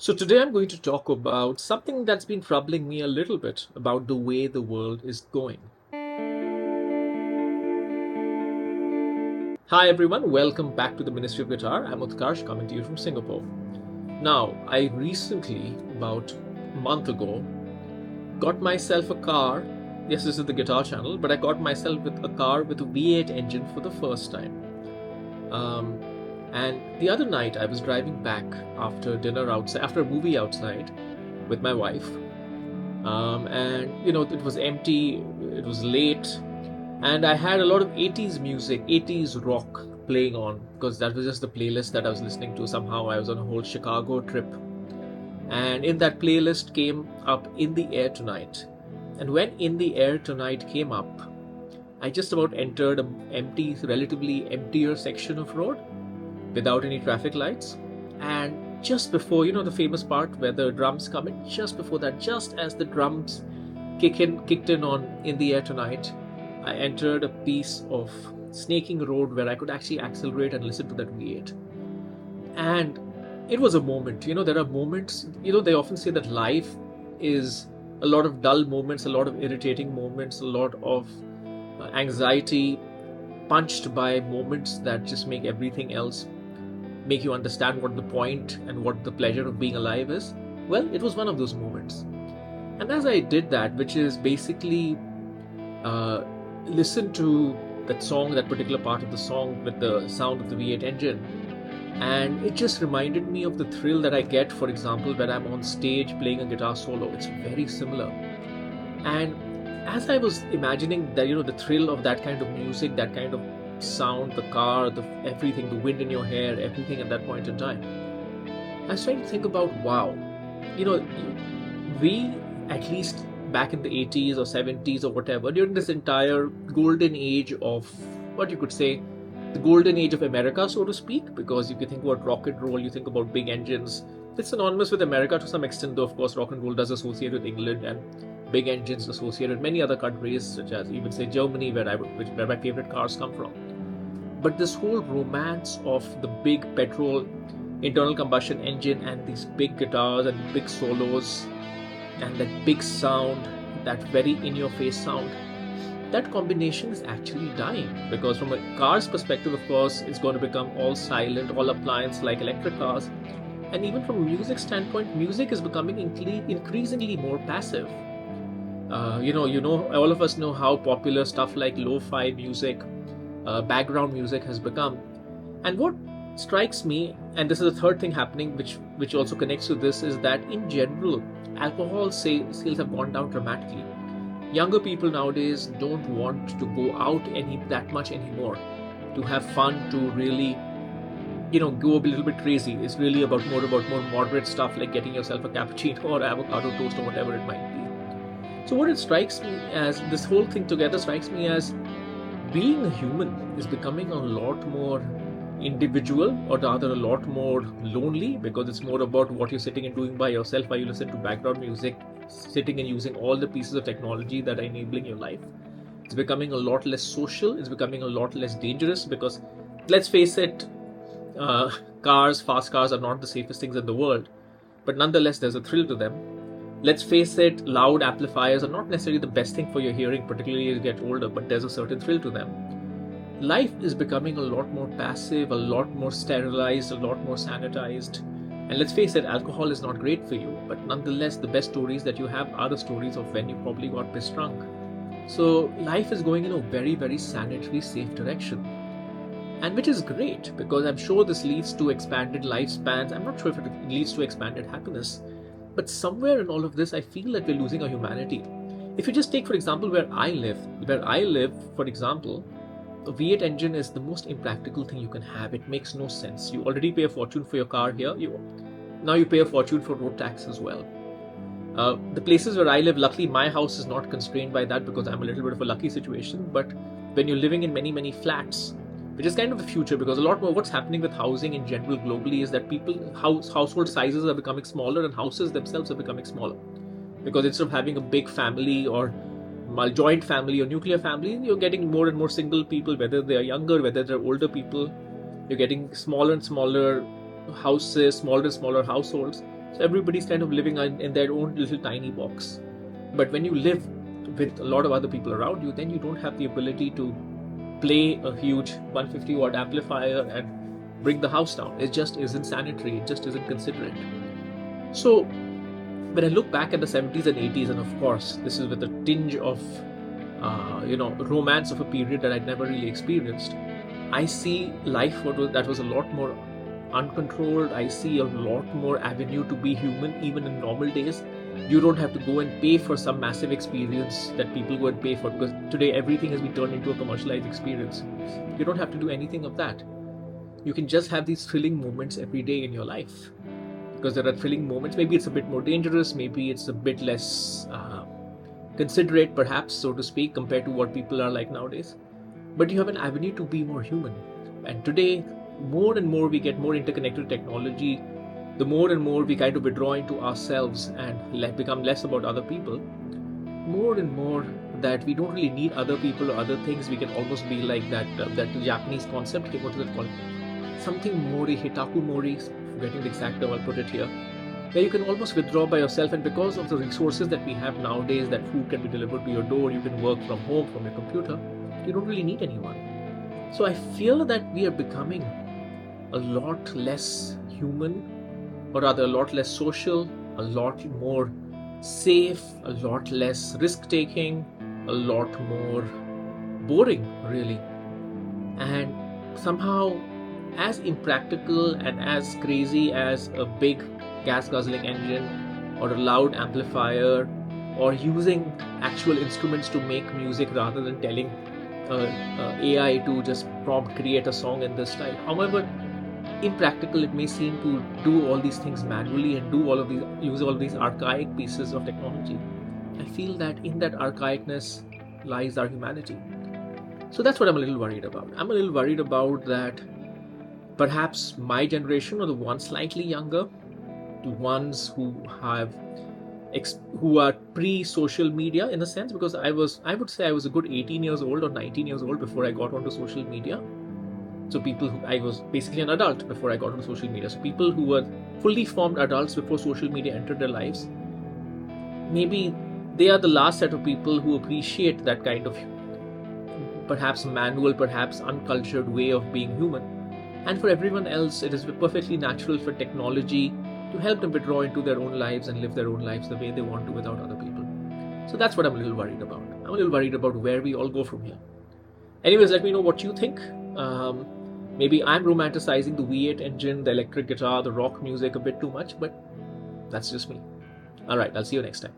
So, today I'm going to talk about something that's been troubling me a little bit about the way the world is going. Hi, everyone. Welcome back to the Ministry of Guitar. I'm Utkarsh coming to you from Singapore. Now, I recently, about a month ago, got myself a car. Yes, this is the guitar channel, but I got myself with a car with a V8 engine for the first time. Um, and the other night, I was driving back after dinner outside, after a movie outside with my wife. And it was empty, it was late, and I had a lot of 80s music, 80s rock playing on because that was just the playlist that I was listening to. Somehow I was on a whole Chicago trip, and in that playlist came up In the Air Tonight. And when In the Air Tonight came up, I just about entered an empty, relatively emptier section of road without any traffic lights. And just before, the famous part where the drums come in, just before that, just as the drums kicked in on In the Air Tonight, I entered a piece of snaking road where I could actually accelerate and listen to that V8. And it was a moment. There are moments, they often say that life is a lot of dull moments, a lot of irritating moments, a lot of anxiety punched by moments that just make everything else make you understand what the point and what the pleasure of being alive is. Well, it was one of those moments. And as I did that, which is basically listen to that song, that particular part of the song with the sound of the V8 engine, and it just reminded me of the thrill that I get, for example, when I'm on stage playing a guitar solo. It's very similar. And as I was imagining that, the thrill of that kind of music, that kind of sound, the car, everything, the wind in your hair, everything at that point in time, I was trying to think about, wow, we, at least back in the 80s or 70s or whatever, during this entire golden age of, what you could say, the golden age of America, so to speak, because if you think about rock and roll, you think about big engines. It's synonymous with America to some extent, though, of course, rock and roll does associate with England, and big engines associated with many other countries, such as even say Germany, where my favorite cars come from. But this whole romance of the big petrol internal combustion engine and these big guitars and big solos and that big sound, that very in-your-face sound, that combination is actually dying, because from a car's perspective, of course, it's going to become all silent, all appliance like electric cars. And even from a music standpoint, music is becoming increasingly more passive. All of us know how popular stuff like lo-fi music, background music has become. And what strikes me, and this is the third thing happening, which also connects to this, is that in general, alcohol sales have gone down dramatically. Younger people nowadays don't want to go out that much anymore to have fun, to really, go a little bit crazy. It's really about more moderate stuff like getting yourself a cappuccino or avocado toast or whatever it might be. So what it strikes me as, this whole thing together strikes me as, being a human is becoming a lot more individual, or rather a lot more lonely, because it's more about what you're sitting and doing by yourself while you listen to background music, sitting and using all the pieces of technology that are enabling your life. It's becoming a lot less social, it's becoming a lot less dangerous, because let's face it, fast cars are not the safest things in the world, but nonetheless there's a thrill to them. Let's face it, loud amplifiers are not necessarily the best thing for your hearing, particularly as you get older, but there's a certain thrill to them. Life is becoming a lot more passive, a lot more sterilized, a lot more sanitized. And let's face it, alcohol is not great for you, but nonetheless, the best stories that you have are the stories of when you probably got pissed drunk. So life is going in a very, very sanitary, safe direction. And which is great, because I'm sure this leads to expanded lifespans. I'm not sure if it leads to expanded happiness, but somewhere in all of this, I feel that we're losing our humanity. If you just take, for example, where I live, for example, a V8 engine is the most impractical thing you can have. It makes no sense. You already pay a fortune for your car here. Now you pay a fortune for road tax as well. The places where I live, luckily my house is not constrained by that, because I'm a little bit of a lucky situation. But when you're living in many, many flats, which is kind of the future, because a lot more what's happening with housing in general globally is that household sizes are becoming smaller, and houses themselves are becoming smaller. Because instead of having a big family or joint family or nuclear family, you're getting more and more single people, whether they're younger, whether they're older people. You're getting smaller and smaller houses, smaller and smaller households. So everybody's kind of living in their own little tiny box. But when you live with a lot of other people around you, then you don't have the ability to play a huge 150 watt amplifier and bring the house down. It just isn't sanitary, it just isn't considerate. So when I look back at the 70s and 80s, and of course this is with a tinge of romance of a period that I'd never really experienced, I see life that was a lot more uncontrolled. I see a lot more avenue to be human even in normal days. You don't have to go and pay for some massive experience that people go and pay for, because today everything has been turned into a commercialized experience. You don't have to do anything of that. You can just have these thrilling moments every day in your life, because there are thrilling moments. Maybe it's a bit more dangerous, maybe it's a bit less considerate, perhaps, so to speak, compared to what people are like nowadays. But you have an avenue to be more human. And today, more and more we get more interconnected technology, the more and more we kind of withdraw into ourselves and become less about other people, more and more that we don't really need other people or other things. We can almost be like that Japanese concept, what is it called? Something mori, hitaku mori, forgetting the exact term, I'll put it here, where you can almost withdraw by yourself, and because of the resources that we have nowadays, that food can be delivered to your door, you can work from home, from your computer, you don't really need anyone. So I feel that we are becoming a lot less human, or rather a lot less social, a lot more safe, a lot less risk-taking, a lot more boring, really. And somehow, as impractical and as crazy as a big gas-guzzling engine or a loud amplifier or using actual instruments to make music rather than telling AI to just prompt create a song in this style, however impractical it may seem to do all these things manually and use all of these archaic pieces of technology, I feel that in that archaicness lies our humanity. So that's what I'm a little worried about. I'm a little worried about that perhaps my generation, or the ones slightly younger, the ones who are pre-social media in a sense, because I would say I was a good 18 years old or 19 years old before I got onto social media. So I was basically an adult before I got onto social media. So people who were fully formed adults before social media entered their lives, maybe they are the last set of people who appreciate that kind of perhaps manual, perhaps uncultured way of being human. And for everyone else, it is perfectly natural for technology to help them withdraw into their own lives and live their own lives the way they want to without other people. So that's what I'm a little worried about. I'm a little worried about where we all go from here. Anyways, let me know what you think. Maybe I'm romanticizing the V8 engine, the electric guitar, the rock music a bit too much, but that's just me. Alright, I'll see you next time.